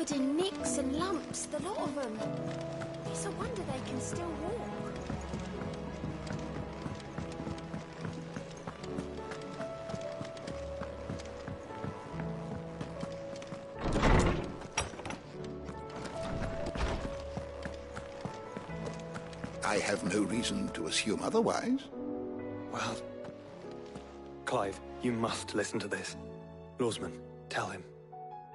covered in nicks and lumps, the lot of them. It's a wonder they can still walk. I have no reason to assume otherwise. Well, Clive, you must listen to this. Lawsman, tell him.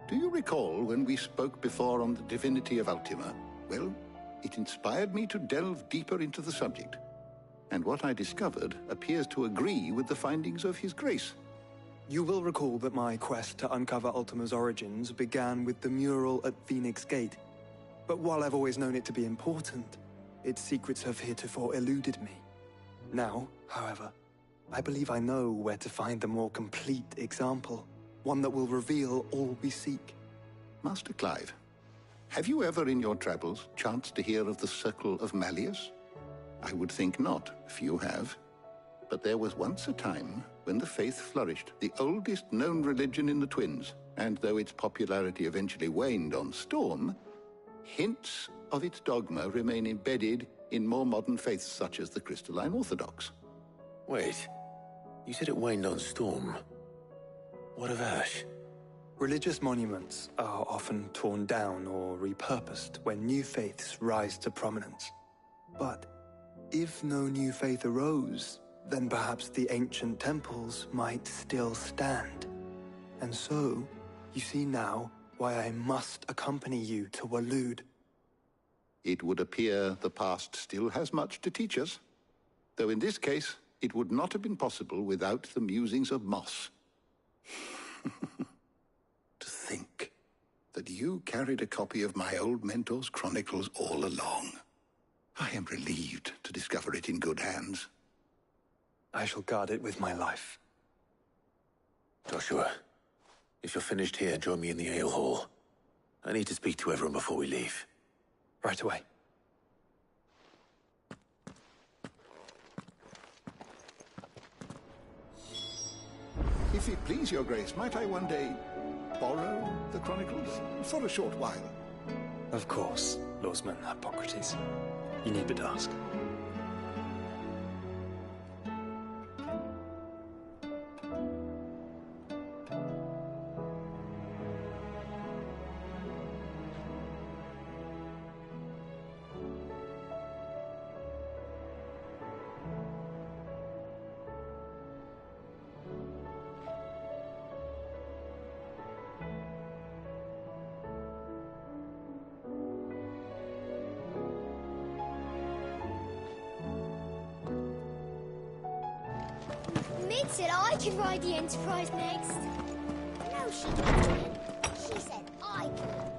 Do you recall when we spoke before on the divinity of Ultima? Well, it inspired me to delve deeper into the subject. And what I discovered appears to agree with the findings of His Grace. You will recall that my quest to uncover Ultima's origins began with the mural at Phoenix Gate. But while I've always known it to be important, its secrets have heretofore eluded me. Now, however, I believe I know where to find the more complete example, one that will reveal all we seek. Master Clive, have you ever in your travels chanced to hear of the Circle of Malleus? I would think not, if you have. But there was once a time when the faith flourished, the oldest known religion in the Twins, and though its popularity eventually waned on Storm, hints of its dogma remain embedded in more modern faiths such as the Crystalline Orthodox. Wait, you said it waned on Storm. What of Ash? Religious monuments are often torn down or repurposed when new faiths rise to prominence. But if no new faith arose, then perhaps the ancient temples might still stand. And so, you see now why I must accompany you to Waloed. It would appear the past still has much to teach us, though in this case, it would not have been possible without the musings of Moss. To think that you carried a copy of my old mentor's chronicles all along. I am relieved to discover it in good hands. I shall guard it with my life. Joshua, if you're finished here, join me in the ale hall. I need to speak to everyone before we leave. Right away. If it please your grace, might I one day borrow the chronicles for a short while? Of course, Lawsman Hippocrates. You need but ask. Mid said I could ride the Enterprise next. No, she didn't. She said I could.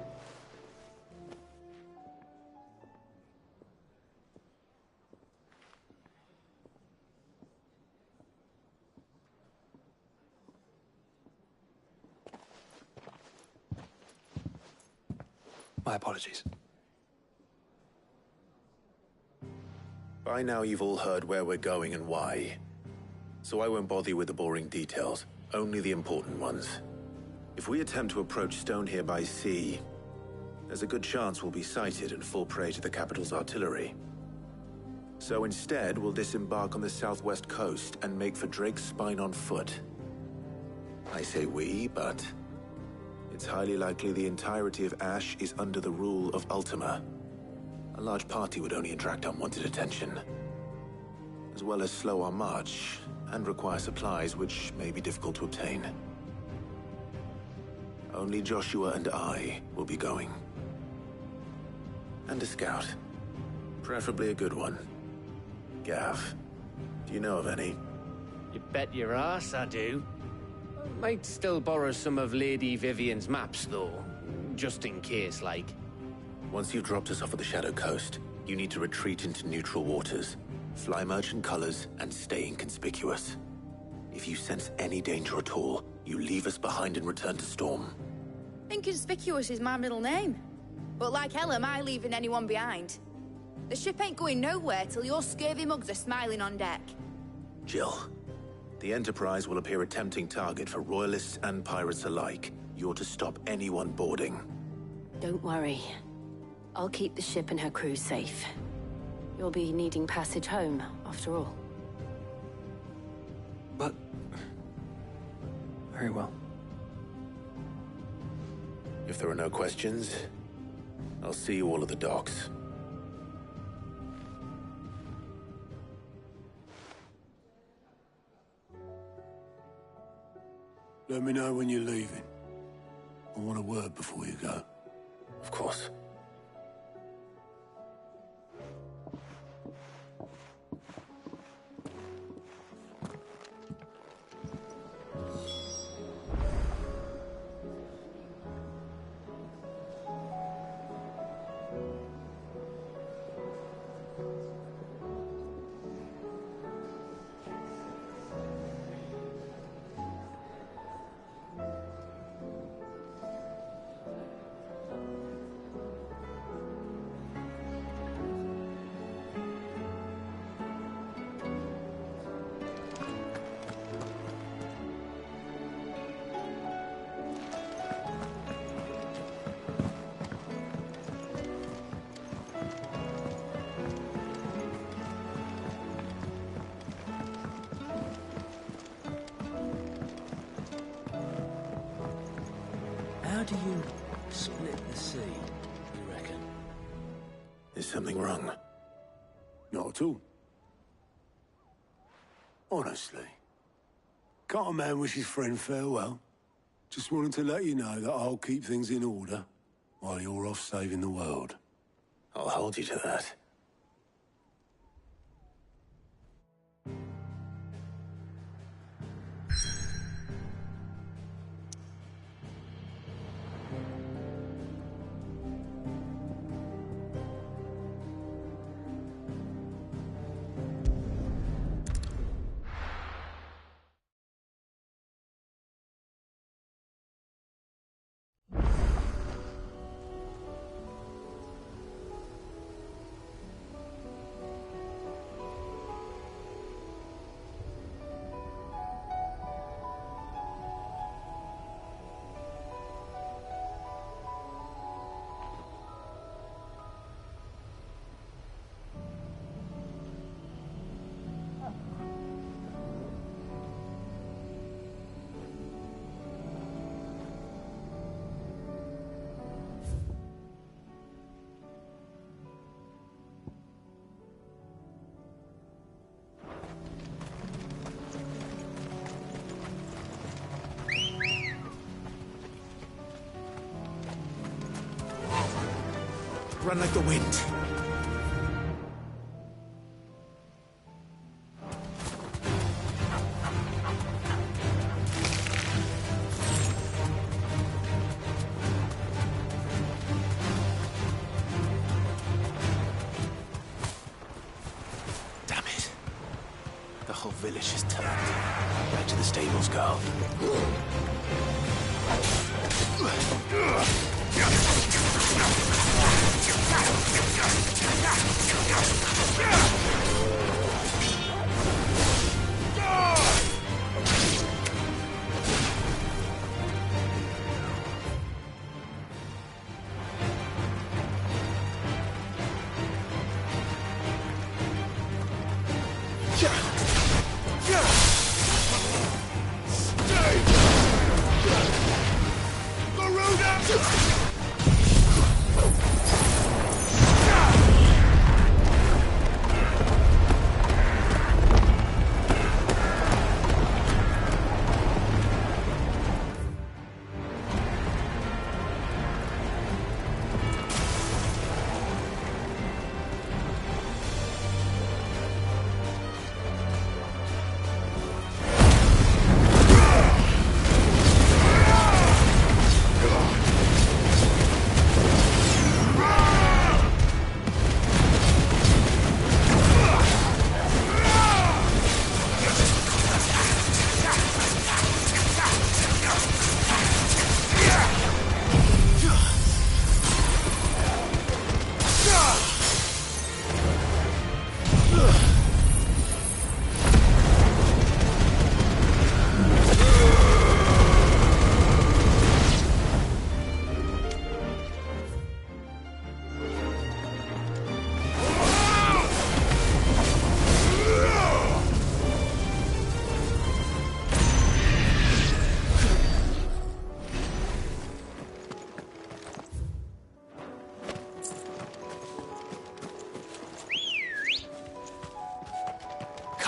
My apologies. By now you've all heard where we're going and why. So I won't bother you with the boring details, only the important ones. If we attempt to approach Stone here by sea, there's a good chance we'll be sighted and fall prey to the capital's artillery. So instead, we'll disembark on the southwest coast and make for Drake's Spine on foot. I say we, but it's highly likely the entirety of Ash is under the rule of Ultima. A large party would only attract unwanted attention, as well as slow our march and require supplies which may be difficult to obtain. Only Joshua and I will be going. And a scout. Preferably a good one. Gav, do you know of any? You bet your ass I do. Might still borrow some of Lady Vivian's maps, though. Just in case, like. Once you've dropped us off at the Shadow Coast, you need to retreat into neutral waters. Fly merchant colors and stay inconspicuous. If you sense any danger at all, you leave us behind and return to Storm. Inconspicuous is my middle name. But like hell am I leaving anyone behind. The ship ain't going nowhere till your scurvy mugs are smiling on deck. Jill, the Enterprise will appear a tempting target for royalists and pirates alike. You're to stop anyone boarding. Don't worry. I'll keep the ship and her crew safe. You'll be needing passage home, after all. But... very well. If there are no questions, I'll see you all at the docks. Let me know when you're leaving. I want a word before you go. Of course. How do you split the sea, you reckon? Is something wrong? Not at all. Honestly. Can't a man wish his friend farewell? Just wanted to let you know that I'll keep things in order while you're off saving the world. I'll hold you to that. Run like the wind. Damn it. The whole village is turned. Back to the stables, girl.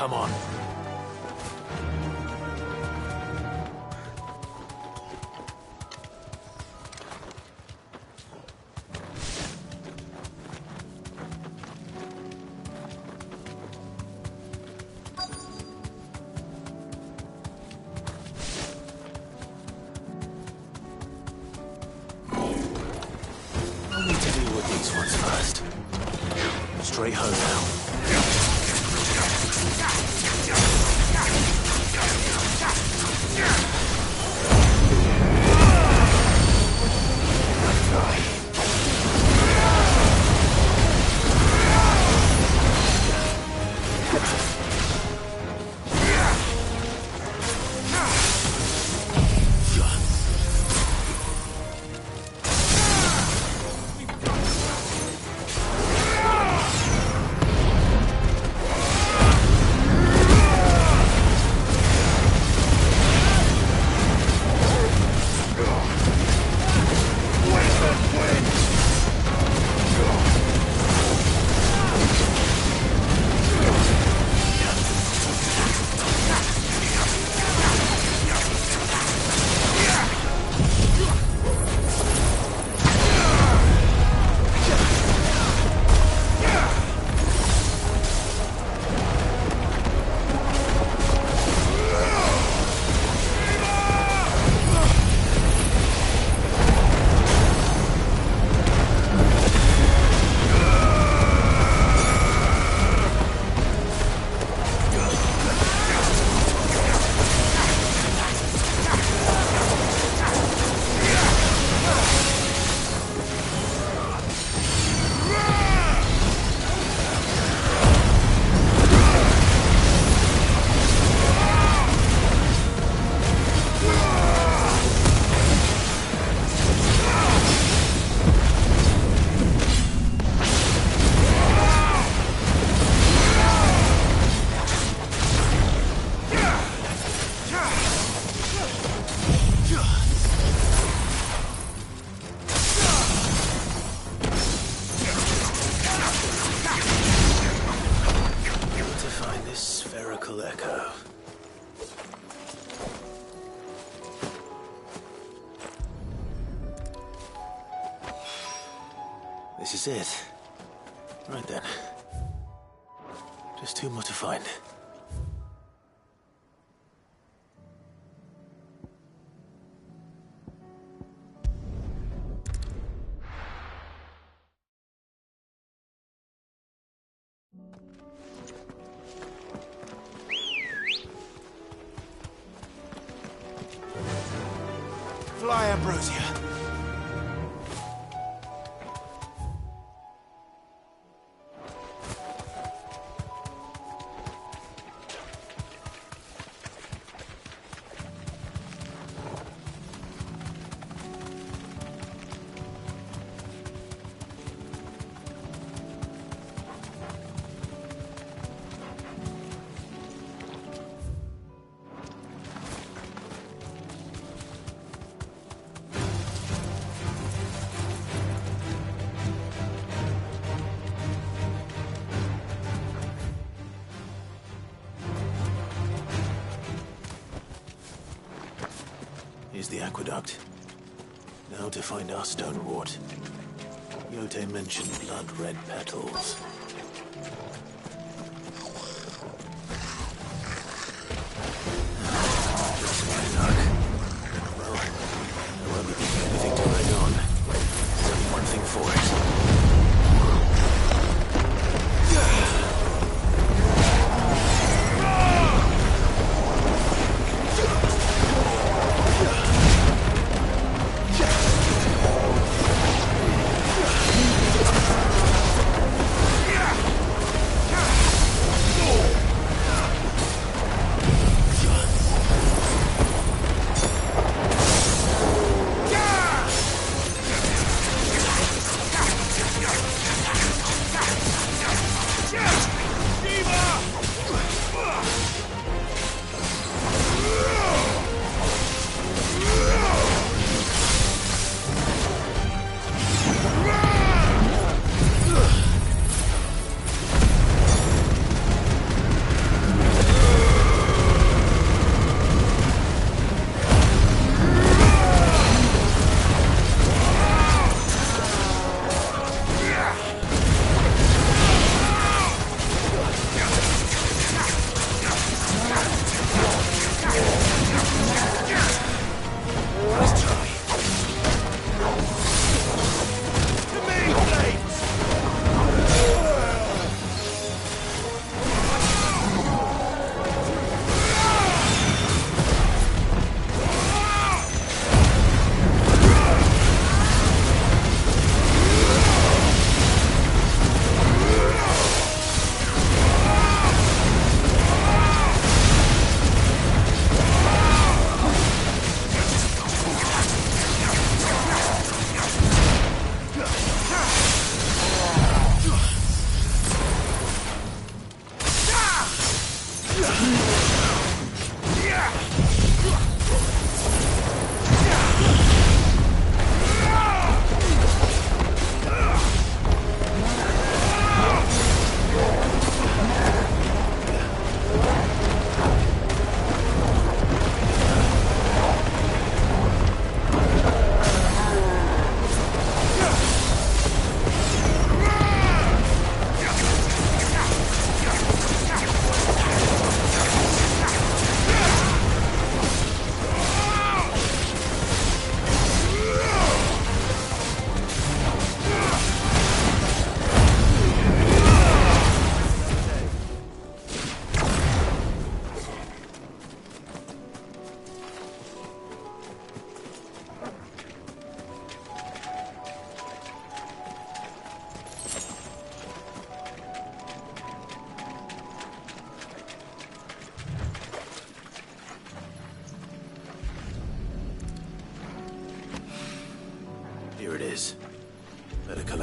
Come on. I'll need to deal with these ones first. Straight home now. This is it. Right then. Just two more to find. Fly, Ambrosia. Here's the aqueduct. Now to find our stone wart. Yote mentioned blood-red petals. Just my luck. Well, there won't be anything to hang on. There's only one thing for it.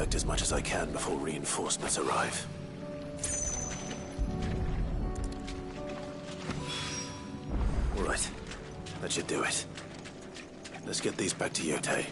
collect as much as I can before reinforcements arrive. All right, that should do it. Let's get these back to Yote.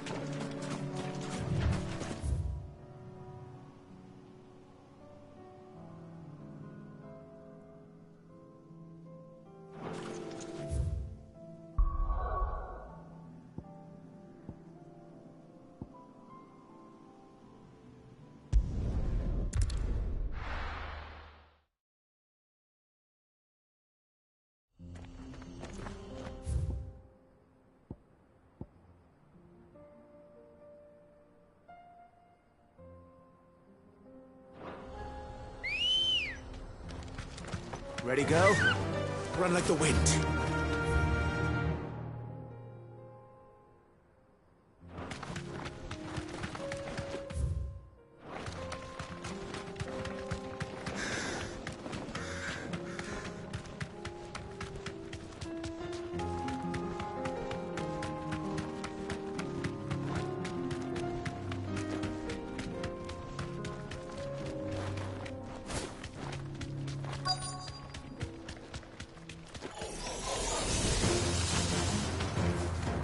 Ready, go? Run like the wind.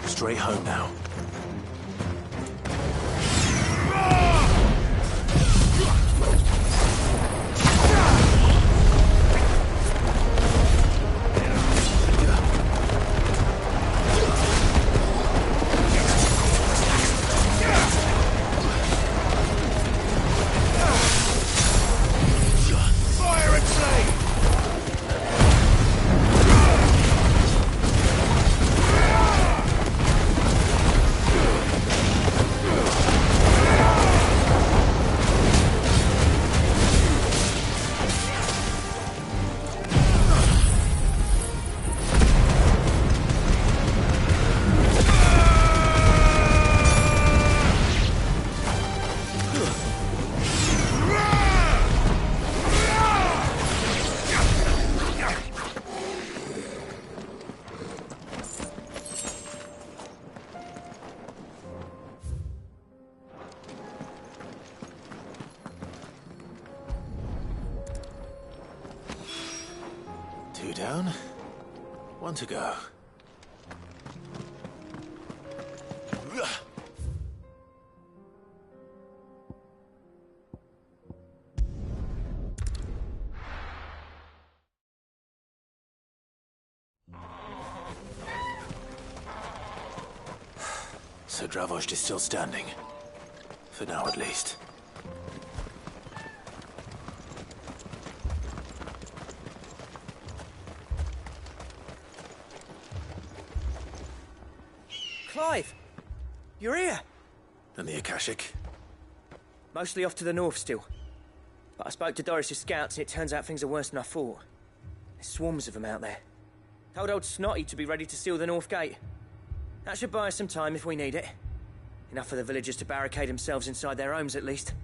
Straight home now. Two down, one to go. So Dravost is still standing. For now, at least. Clive! You're here! And the Akashic? Mostly off to the north still. But I spoke to Doris's scouts and it turns out things are worse than I thought. There's swarms of them out there. Told old Snotty to be ready to seal the north gate. That should buy us some time if we need it. Enough for the villagers to barricade themselves inside their homes at least.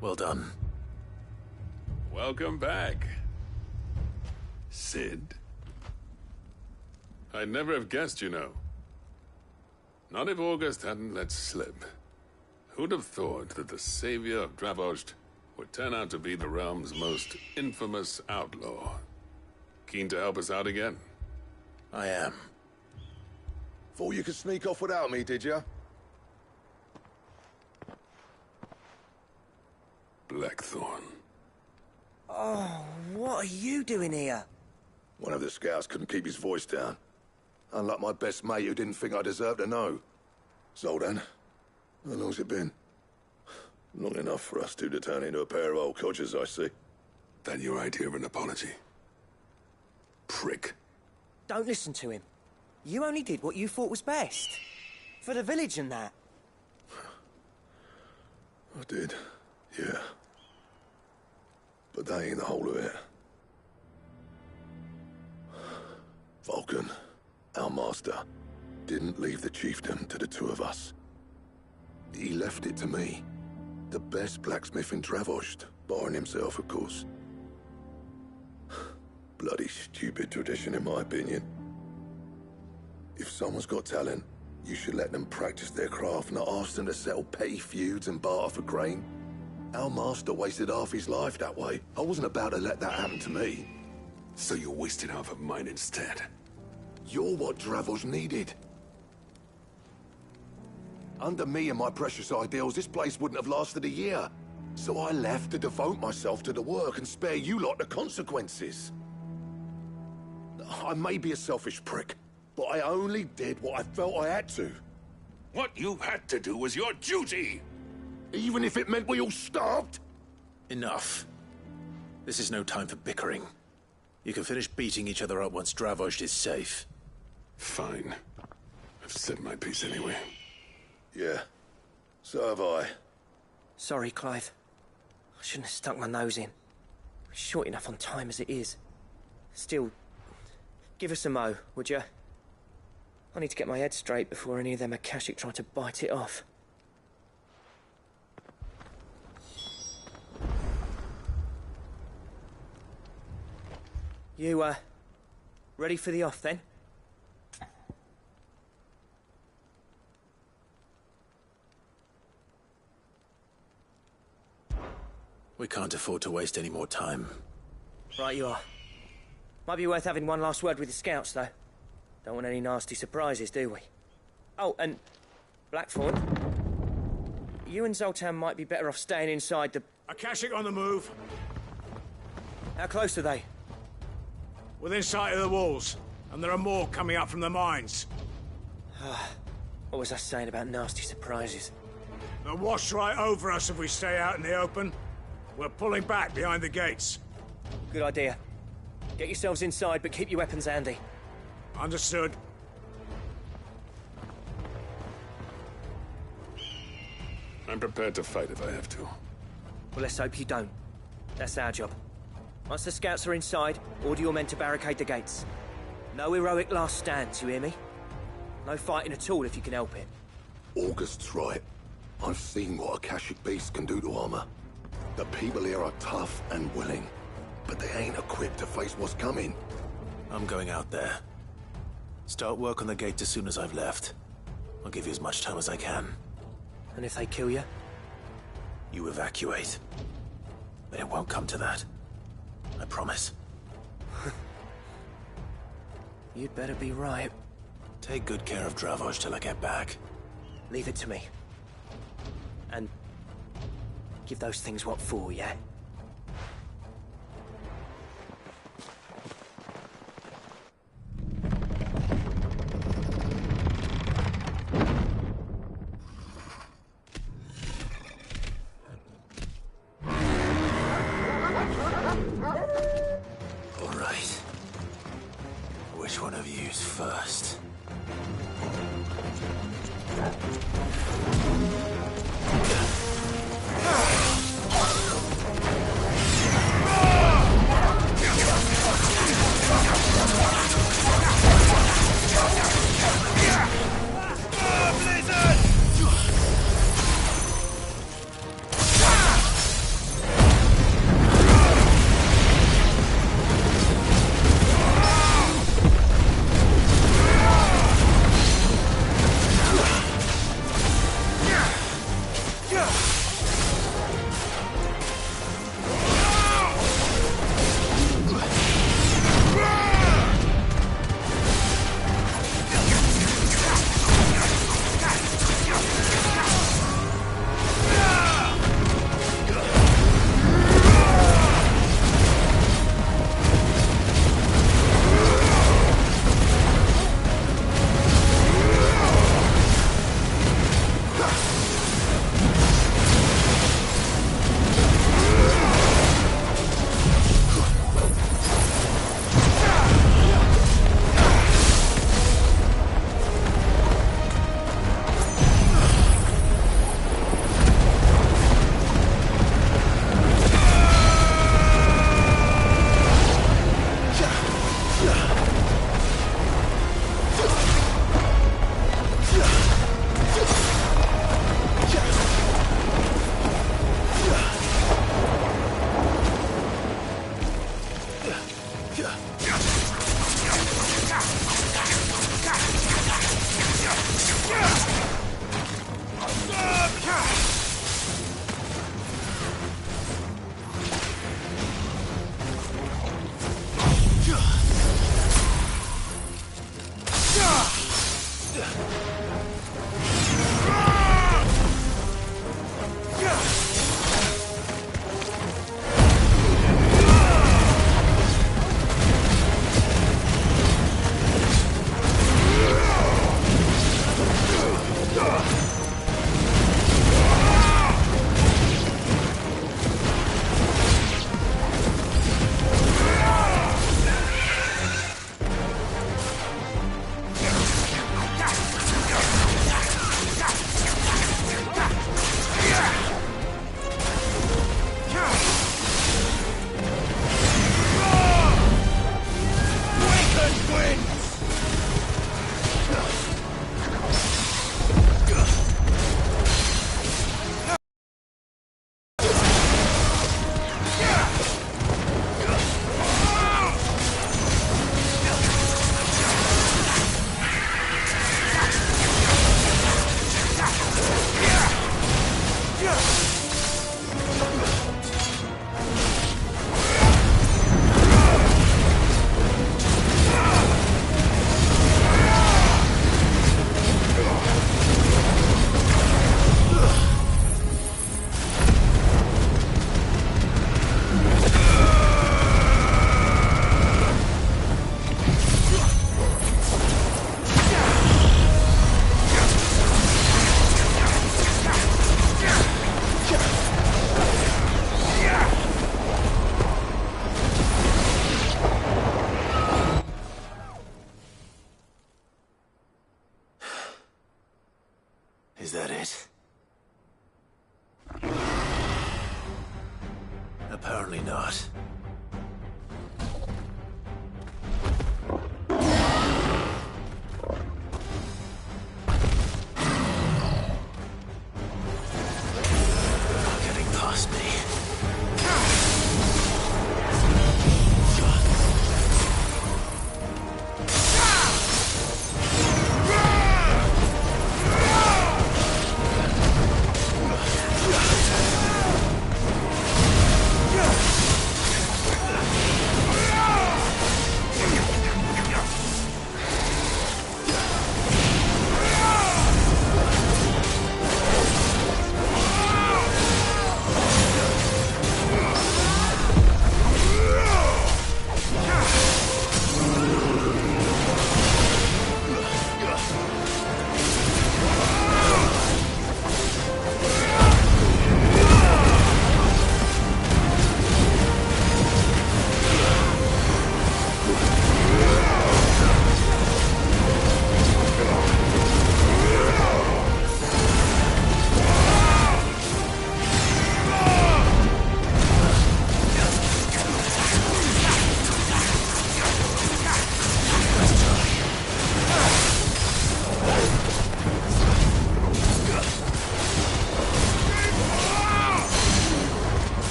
Well done. Welcome back, Sid. I'd never have guessed, you know. Not if August hadn't let slip. Who'd have thought that the savior of Dravost would turn out to be the realm's most infamous outlaw? Keen to help us out again? I am. Thought you could sneak off without me, did you? Blackthorn. Oh, what are you doing here? One of the scouts couldn't keep his voice down. Unlike my best mate who didn't think I deserved to know. Zoldan, how long's it been? Long enough for us two to turn into a pair of old codgers, I see. That your idea of an apology? Prick. Don't listen to him. You only did what you thought was best. For the village and that. I did, yeah. But that ain't the whole of it. Vulcan, our master, didn't leave the chiefdom to the two of us. He left it to me. The best blacksmith in Dravost, barring himself, of course. Bloody stupid tradition, in my opinion. If someone's got talent, you should let them practice their craft, not ask them to settle petty feuds and barter for grain. Our master wasted half his life that way. I wasn't about to let that happen to me. So you wasted half of mine instead. You're what Dravos needed. Under me and my precious ideals, this place wouldn't have lasted a year. So I left to devote myself to the work and spare you lot the consequences. I may be a selfish prick, but I only did what I felt I had to. What you had to do was your duty! Even if it meant we all starved? Enough. This is no time for bickering. You can finish beating each other up once Dravoj is safe. Fine. I've said my piece anyway. Yeah. So have I. Sorry, Clive. I shouldn't have stuck my nose in. We're short enough on time as it is. Still, give us a mo, would you? I need to get my head straight before any of them Akashic try to bite it off. You, ready for the off, then? We can't afford to waste any more time. Right you are. Might be worth having one last word with the scouts, though. Don't want any nasty surprises, do we? Oh, and Blackthorn, you and Zoltan might be better off staying inside the... Akashic on the move. How close are they? Within sight of the walls, and there are more coming up from the mines. What was I saying about nasty surprises? They'll wash right over us if we stay out in the open. We're pulling back behind the gates. Good idea. Get yourselves inside, but keep your weapons handy. Understood. I'm prepared to fight if I have to. Well, let's hope you don't. That's our job. Once the scouts are inside, order your men to barricade the gates. No heroic last stands, you hear me? No fighting at all if you can help it. August's right. I've seen what Akashic beasts can do to armor. The people here are tough and willing, but they ain't equipped to face what's coming. I'm going out there. Start work on the gate as soon as I've left. I'll give you as much time as I can. And if they kill you? You evacuate. But it won't come to that. I promise. You'd better be right. Take good care of Dravoj till I get back. Leave it to me. And give those things what for, yeah? All right. Which one of you's first?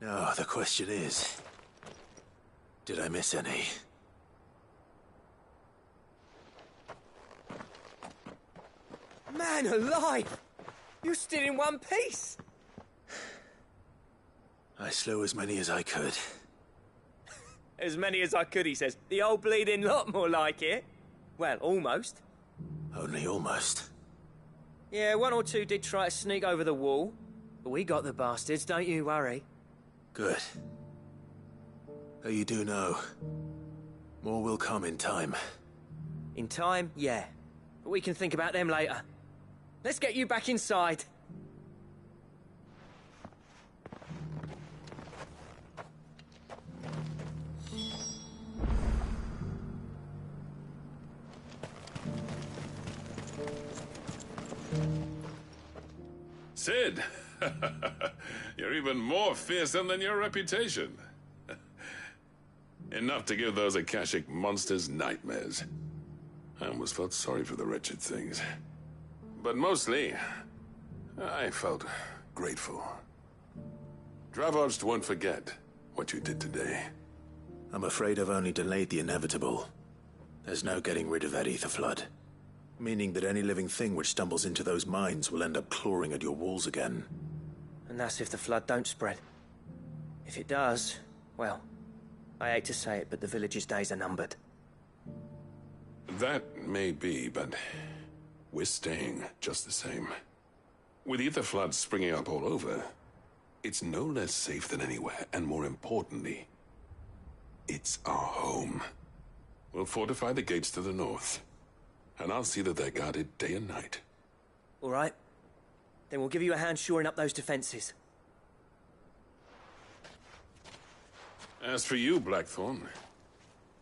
Now, the question is, did I miss any? Man alive! You're still in one piece! I slew as many as I could. As many as I could, he says. The old bleeding lot, more like it. Well, almost. Only almost. Yeah, one or two did try to sneak over the wall. But we got the bastards, don't you worry. Good. But you do know, more will come in time. In time, yeah. But we can think about them later. Let's get you back inside. Sid! You're even more fearsome than your reputation. Enough to give those Akashic monsters nightmares. I almost felt sorry for the wretched things. But mostly, I felt grateful. Dravost won't forget what you did today. I'm afraid I've only delayed the inevitable. There's no getting rid of that ether flood. Meaning that any living thing which stumbles into those mines will end up clawing at your walls again. And that's if the flood don't spread. If it does, well, I hate to say it, but the village's days are numbered. That may be, but we're staying just the same. With ether floods springing up all over, it's no less safe than anywhere, and more importantly, it's our home. We'll fortify the gates to the north, and I'll see that they're guarded day and night. All right. Then we'll give you a hand shoring up those defenses. As for you, Blackthorn,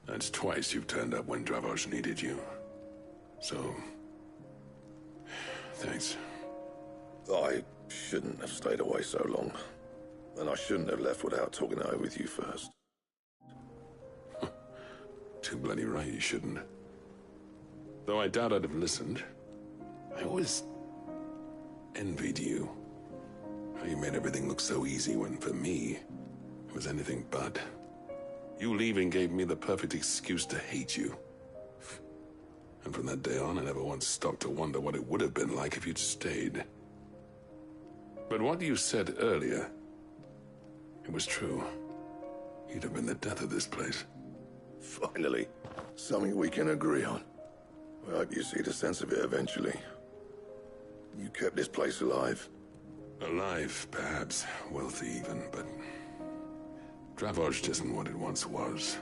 that's twice you've turned up when Dravosh needed you. So, thanks. I shouldn't have stayed away so long. And I shouldn't have left without talking it over with you first. Too bloody right you shouldn't. Though I doubt I'd have listened. I always envied you. How you made everything look so easy when, for me, it was anything but. You leaving gave me the perfect excuse to hate you. And from that day on, I never once stopped to wonder what it would have been like if you'd stayed. But what you said earlier, it was true. You'd have been the death of this place. Finally, something we can agree on. I hope you see the sense of it eventually. You kept this place alive. Alive, perhaps. Wealthy even, but Dravosh isn't what it once was.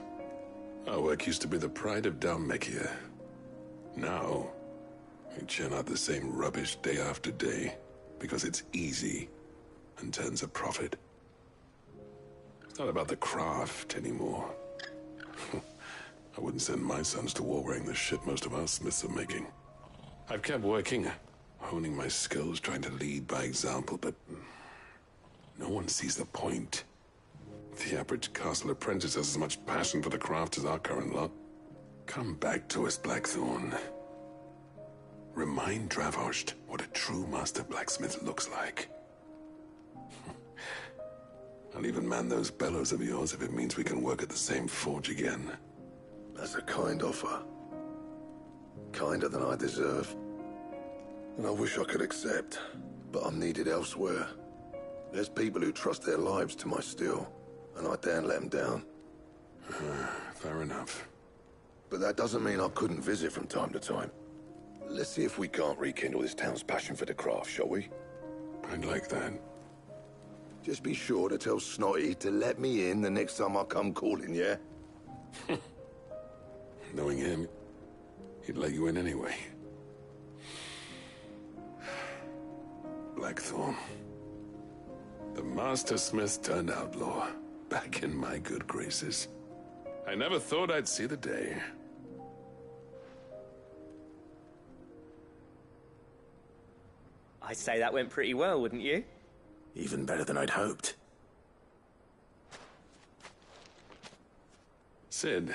Our work used to be the pride of Dalmekia. Now, we churn out the same rubbish day after day because it's easy and turns a profit. It's not about the craft anymore. I wouldn't send my sons to war wearing the shit most of our smiths are making. I've kept working, honing my skills, trying to lead by example, but no one sees the point. The average castle apprentice has as much passion for the craft as our current lot. Come back to us, Blackthorn. Remind Dravosh what a true master blacksmith looks like. I'll even man those bellows of yours if it means we can work at the same forge again. That's a kind offer. Kinder than I deserve. And I wish I could accept, but I'm needed elsewhere. There's people who trust their lives to my steel, and I daren't let them down. Fair enough. But that doesn't mean I couldn't visit from time to time. Let's see if we can't rekindle this town's passion for the craft, shall we? I'd like that. Just be sure to tell Snotty to let me in the next time I come calling, yeah? Knowing him, he'd let you in anyway. Blackthorn. The Master Smith turned outlaw, back in my good graces. I never thought I'd see the day. I'd say that went pretty well, wouldn't you? Even better than I'd hoped. Sid,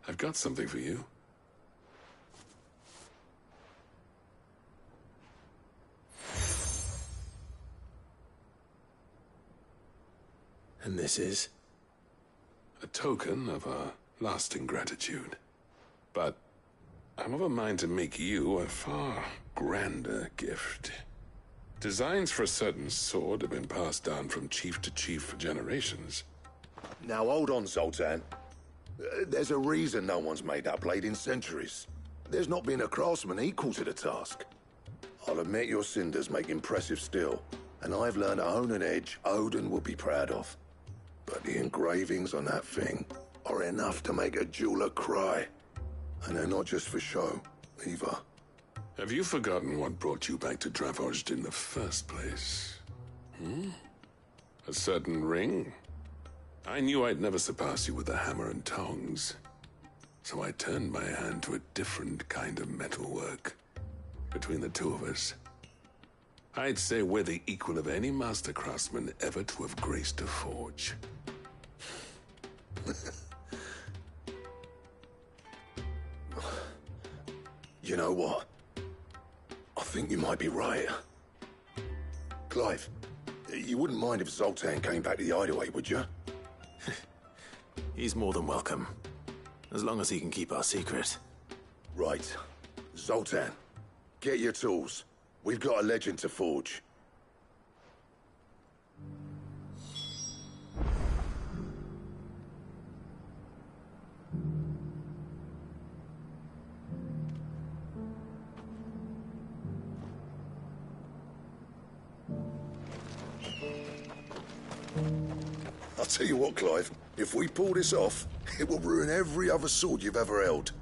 I've got something for you. And this is? A token of our lasting gratitude. But I'm of a mind to make you a far grander gift. Designs for a certain sword have been passed down from chief to chief for generations. Now hold on, Zoltan. There's a reason no one's made that blade in centuries. There's not been a craftsman equal to the task. I'll admit your cinders make impressive steel, and I've learned to hone an edge Odin will be proud of. But the engravings on that thing are enough to make a jeweler cry. And they're not just for show, either. Have you forgotten what brought you back to Dravojd in the first place? A certain ring? I knew I'd never surpass you with the hammer and tongs. So I turned my hand to a different kind of metalwork. Between the two of us, I'd say we're the equal of any master craftsman ever to have graced a forge. You know what? I think you might be right. Clive, you wouldn't mind if Zoltan came back to the Hideaway, would you? He's more than welcome. As long as he can keep our secret. Right. Zoltan, get your tools. We've got a legend to forge. I'll tell you what, Clive. If we pull this off, it will ruin every other sword you've ever held.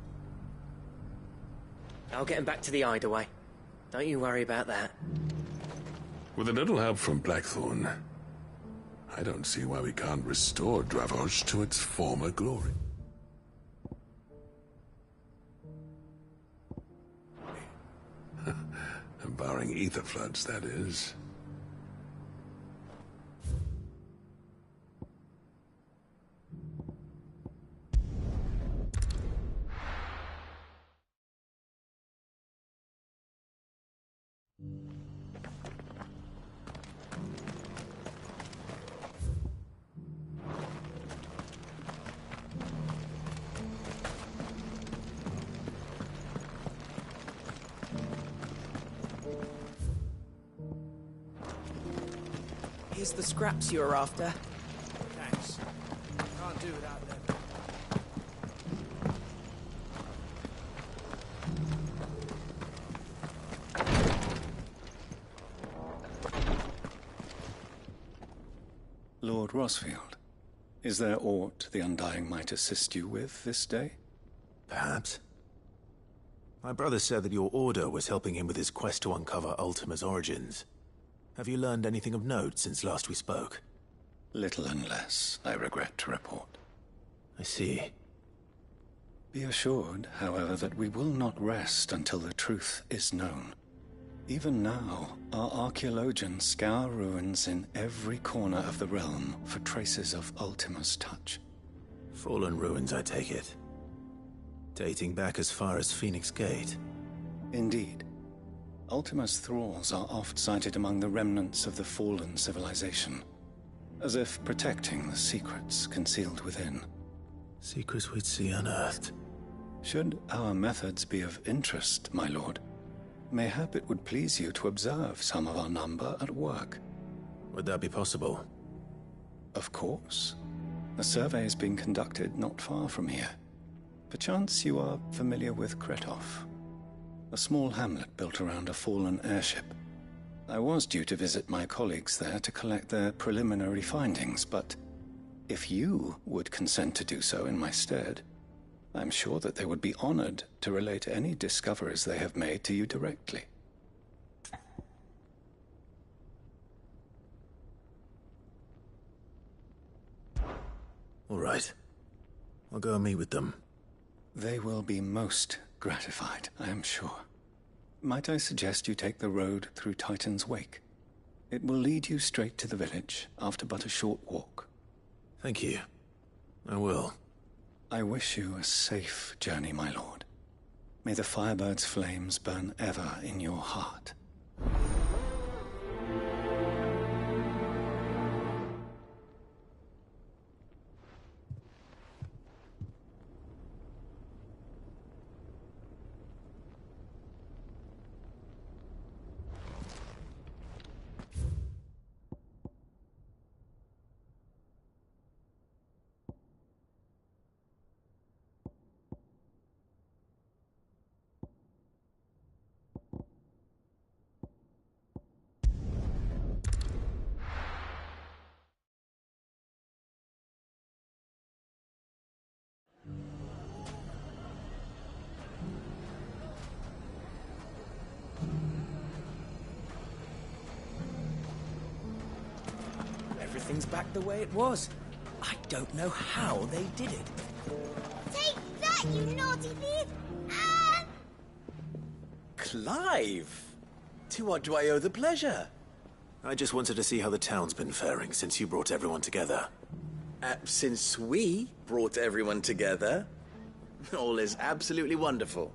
I'll get him back to the Hideaway. Don't you worry about that. With a little help from Blackthorn, I don't see why we can't restore Dravojd to its former glory. Barring ether floods, that is. Here's the scraps you were after. Thanks. Can't do without them. Lord Rosfield, is there aught the Undying might assist you with this day? Perhaps. My brother said that your order was helping him with his quest to uncover Ultima's origins. Have you learned anything of note since last we spoke? Little unless, I regret to report. I see. Be assured, however, that we will not rest until the truth is known. Even now, our archaeologians scour ruins in every corner of the realm for traces of Ultima's touch. Fallen ruins, I take it. Dating back as far as Phoenix Gate. Indeed. Ultima's thralls are oft sighted among the remnants of the fallen civilization, as if protecting the secrets concealed within. Secrets we'd see unearthed. Should our methods be of interest, my lord, mayhap it would please you to observe some of our number at work. Would that be possible? Of course. A survey is being conducted not far from here. Perchance you are familiar with Kretov, a small hamlet built around a fallen airship. I was due to visit my colleagues there to collect their preliminary findings, but if you would consent to do so in my stead, I'm sure that they would be honored to relate any discoveries they have made to you directly. All right. I'll go and meet with them. They will be most gratified, I am sure. Might I suggest you take the road through Titan's Wake? It will lead you straight to the village after but a short walk. Thank you. I will. I wish you a safe journey, my lord. May the Firebird's flames burn ever in your heart. everything's back the way it was. I don't know how they did it. Take that, you naughty thief! And... Clive! To what do I owe the pleasure? I just wanted to see how the town's been faring since you brought everyone together. Since we brought everyone together, all is absolutely wonderful.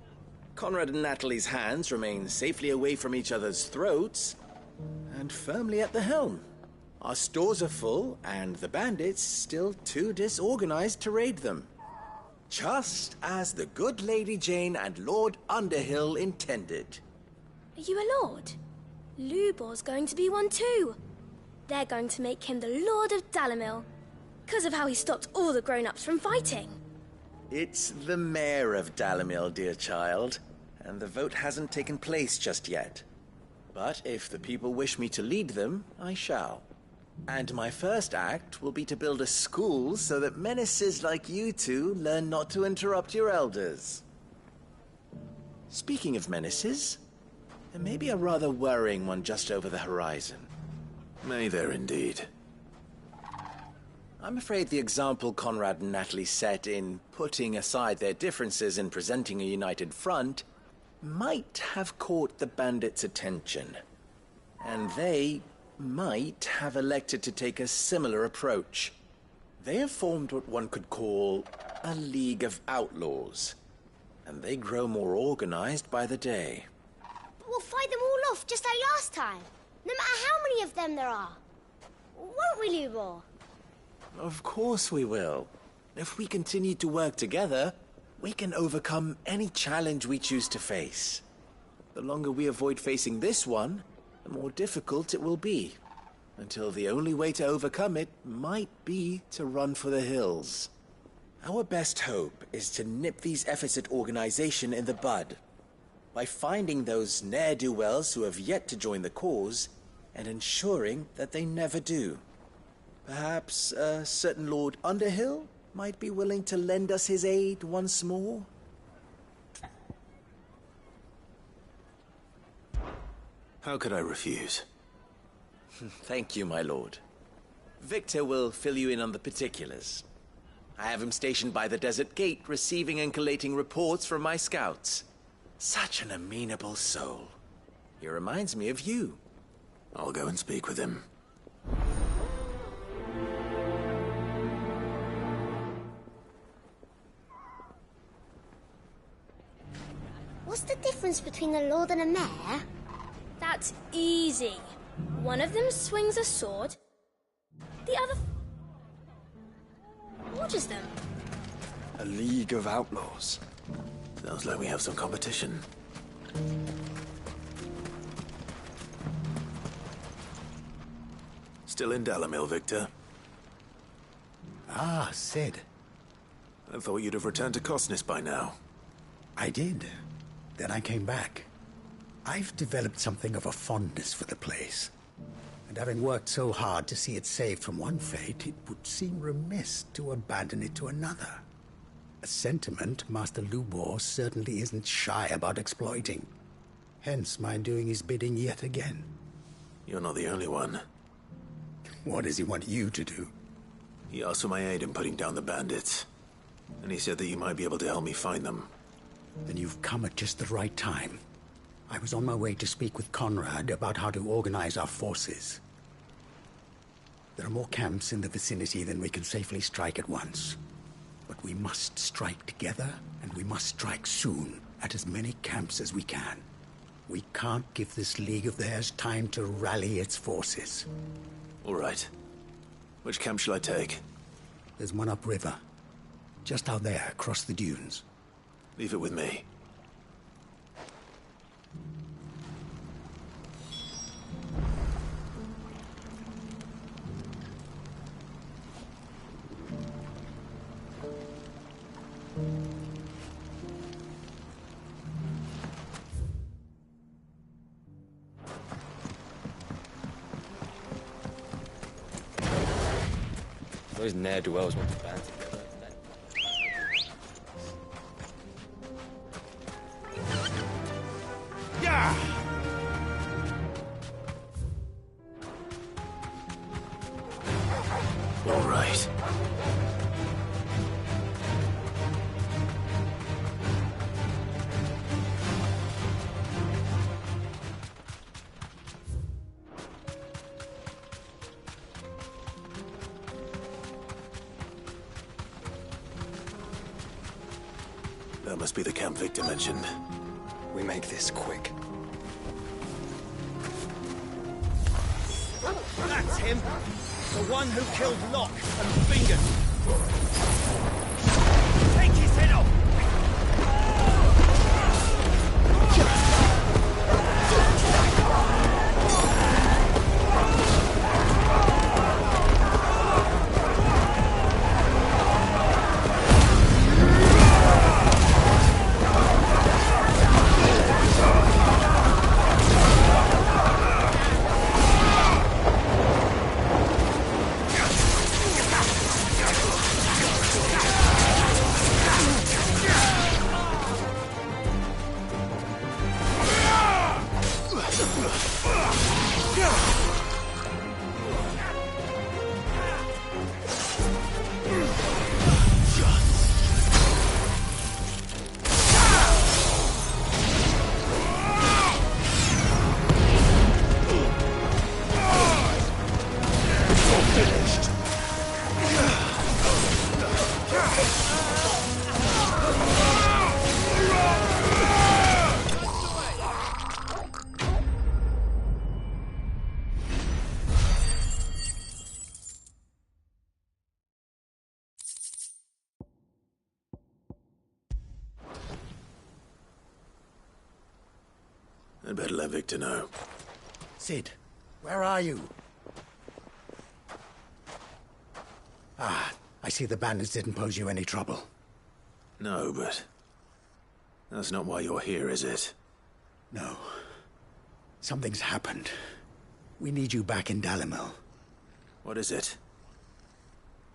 Conrad and Natalie's hands remain safely away from each other's throats and firmly at the helm. Our stores are full, and the bandits still too disorganized to raid them. Just as the good Lady Jane and Lord Underhill intended. Are you a lord? Lubor's going to be one too. They're going to make him the Lord of Dalamil, because of how he stopped all the grown-ups from fighting. It's the mayor of Dalamil, dear child, and the vote hasn't taken place just yet. But if the people wish me to lead them, I shall. And my first act will be to build a school so that menaces like you two learn not to interrupt your elders. Speaking of menaces, there may be a rather worrying one just over the horizon. May there indeed. I'm afraid the example Conrad and Natalie set in putting aside their differences and presenting a united front might have caught the bandits' attention. And they might have elected to take a similar approach. They have formed what one could call a League of Outlaws, and they grow more organized by the day. But we'll fight them all off just like last time, no matter how many of them there are. Won't we, Lubor? Of course we will. If we continue to work together, we can overcome any challenge we choose to face. The longer we avoid facing this one, the more difficult it will be, until the only way to overcome it might be to run for the hills. Our best hope is to nip these efforts at organization in the bud, by finding those ne'er-do-wells who have yet to join the cause, and ensuring that they never do. Perhaps a certain Lord Underhill might be willing to lend us his aid once more? How could I refuse? Thank you, my lord. Victor will fill you in on the particulars. I have him stationed by the desert gate, receiving and collating reports from my scouts. Such an amenable soul. He reminds me of you. I'll go and speak with him. What's the difference between a lord and a mayor? That's easy. One of them swings a sword, the other watches them. A League of Outlaws. Sounds like we have some competition. Still in Dalamil, Victor? Ah, Sid. I thought you'd have returned to Cosnis by now. I did. Then I came back. I've developed something of a fondness for the place. And having worked so hard to see it saved from one fate, it would seem remiss to abandon it to another. A sentiment Master Lubor certainly isn't shy about exploiting. Hence my doing his bidding yet again. You're not the only one. What does he want you to do? He asked for my aid in putting down the bandits. And he said that you might be able to help me find them. Then you've come at just the right time. I was on my way to speak with Conrad about how to organize our forces. There are more camps in the vicinity than we can safely strike at once. But we must strike together, and we must strike soon at as many camps as we can. We can't give this league of theirs time to rally its forces. All right. Which camp shall I take? There's one upriver. Just out there, across the dunes. Leave it with me. Those ne'er-do-wells want to band together. Yeah! All right. That must be the camp Victor mentioned. We make this quick. That's him! The one who killed Locke and Fingon! Take his head off! I'd better let Victor know. Sid, where are you? Ah, I see the bandits didn't pose you any trouble. No, but that's not why you're here, is it? No. Something's happened. We need you back in Dalimil. What is it?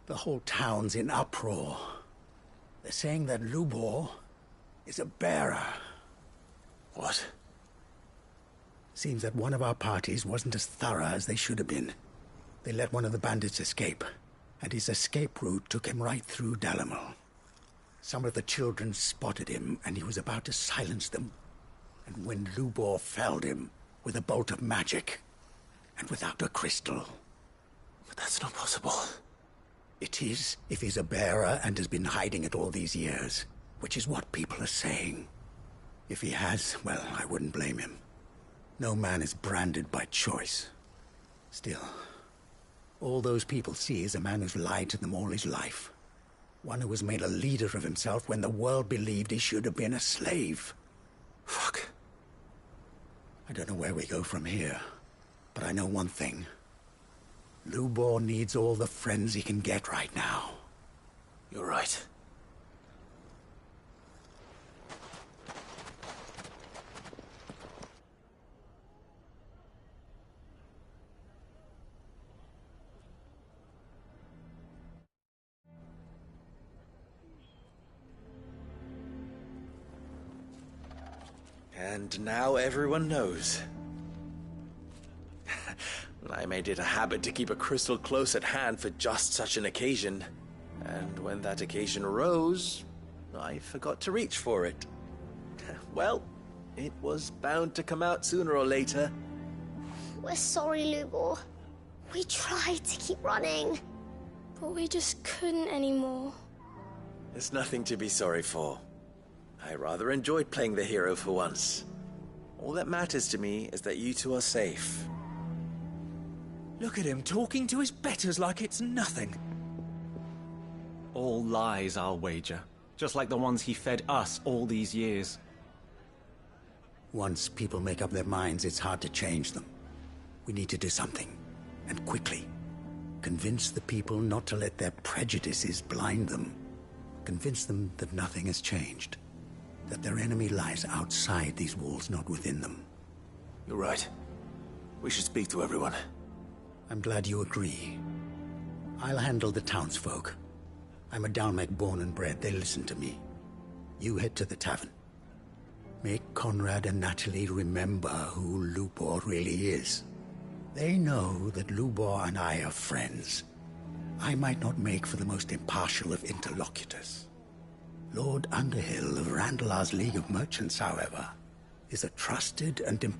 The whole town's in uproar. They're saying that Lubor is a bearer. What? Seems that one of our parties wasn't as thorough as they should have been. They let one of the bandits escape, and his escape route took him right through Dalimil. Some of the children spotted him, and he was about to silence them. And when Lubor felled him with a bolt of magic, and without a crystal. But that's not possible. It is, if he's a bearer and has been hiding it all these years, which is what people are saying. If he has, well, I wouldn't blame him. No man is branded by choice. Still, all those people see is a man who's lied to them all his life. One who was made a leader of himself when the world believed he should have been a slave. Fuck. I don't know where we go from here, but I know one thing. Lubor needs all the friends he can get right now. You're right. And now everyone knows. I made it a habit to keep a crystal close at hand for just such an occasion. And when that occasion arose, I forgot to reach for it. Well, it was bound to come out sooner or later. We're sorry, Lubor. We tried to keep running. But we just couldn't anymore. There's nothing to be sorry for. I rather enjoyed playing the hero for once. All that matters to me is that you two are safe. Look at him talking to his betters like it's nothing. All lies, I'll wager. Just like the ones he fed us all these years. Once people make up their minds, it's hard to change them. We need to do something, and quickly. Convince the people not to let their prejudices blind them. Convince them that nothing has changed. That their enemy lies outside these walls, not within them. You're right. We should speak to everyone. I'm glad you agree. I'll handle the townsfolk. I'm a Dalmec born and bred. They listen to me. You head to the tavern. Make Conrad and Natalie remember who Lubor really is. They know that Lubor and I are friends. I might not make for the most impartial of interlocutors. Lord Underhill of Randalar's League of Merchants, however, is a trusted and impartial